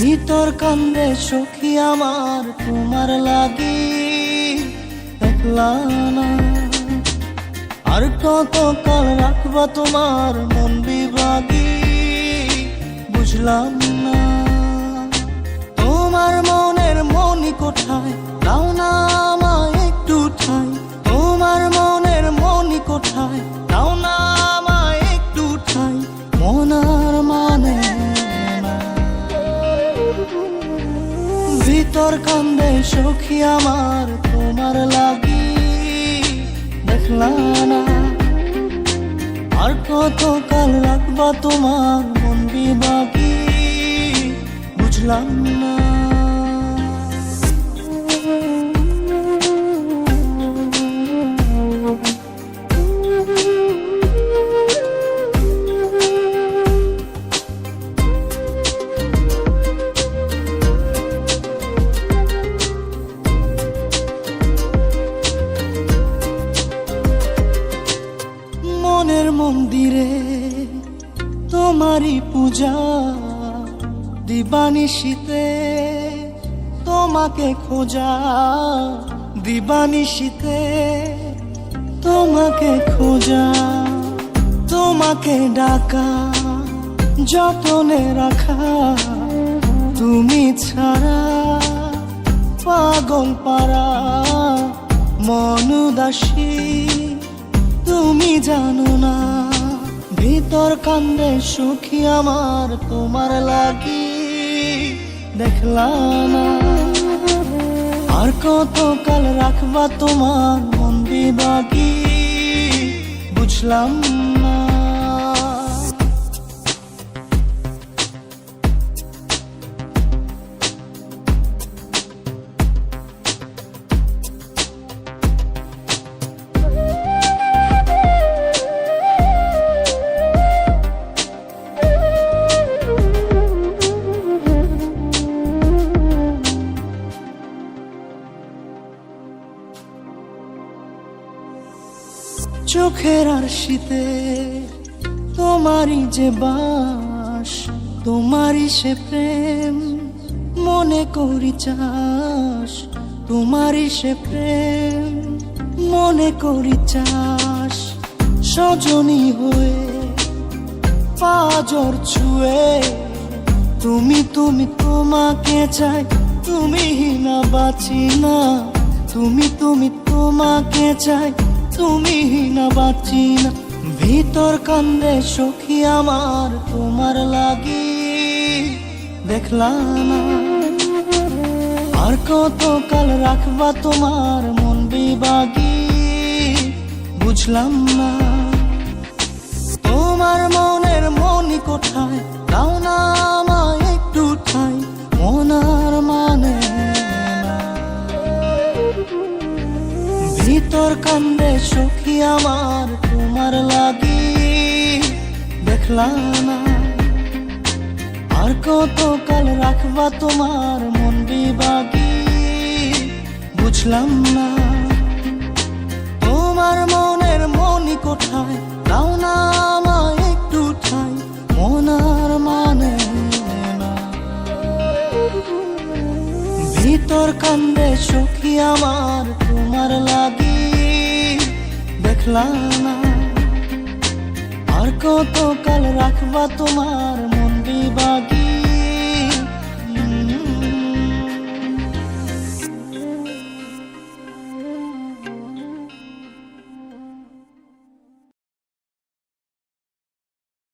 ভিতর কান্দে সখী আমার তোমার লাগি, দেখলা না আর কত কাল রাখবা তোমার মন বিভাগী, বুঝলাম না তোমার মনের মনি কোঠায়, দাও না আমায় একটু ঠাই। তোমার মনের মনি কোঠায়, দাও না আমায় একটু ঠাই। মন আর মানে না, ভিতর কান্দে সখী আমার তোমার লাগি, দেখলা না আর কত কাল রাখবা তোমার মন বিভাগী, বুঝলাম না। মনের মন্দিরে তোমারই পূজা, দিবানিশীতে তোমাকে খোঁজা, দিবানিশীতে তোমাকে খোঁজা, তোমাকে ডাকা, যতনে রাখা, তুমি ছাড়া পাগল পারা মন উদাসী, তুমি জানো না ভিতর কান্দে সখী আমার তোমার লাগি, দেখলা না আর কত কাল রাখবা তোমার মন বিভাগী, বুঝলাম না। চোখের আরশিতে তোমারই যে বাস, তোমারই সে প্রেম মনে করি চাস, তোমারই সে প্রেম মনে করি চাস। সজনী হয়ে পাজর ছুঁয়ে তুমি তুমি তোমাকে চাই, তুমি না বাঁচি না, তুমি তুমি তোমাকে চাই, তুমি না বাঁচি না। ভিতর কান্দে সখী আমার তোমার লাগি, দেখলা না আর কত কাল রাখবা তোমার মন বিভাগী, বুঝলাম না তোমার মনের মনি কোঠায়, দাও না আমায় একটু ঠাই। মন আর মানে না, ভিতর কান্দে সখী আমার তোমার লাগি, দেখলা না আর কত কাল রাখবা তোমার মন বিভাগী, বুঝলাম না তোমার মনের মনি কোঠায়, দাও না আমায় একটু ঠাই। মন আর মানে না, ভিতর কান্দে সখী আমার তোমার লাগি, দেখলা না আর কত কাল রাখবা তোমার মন বিভাগী,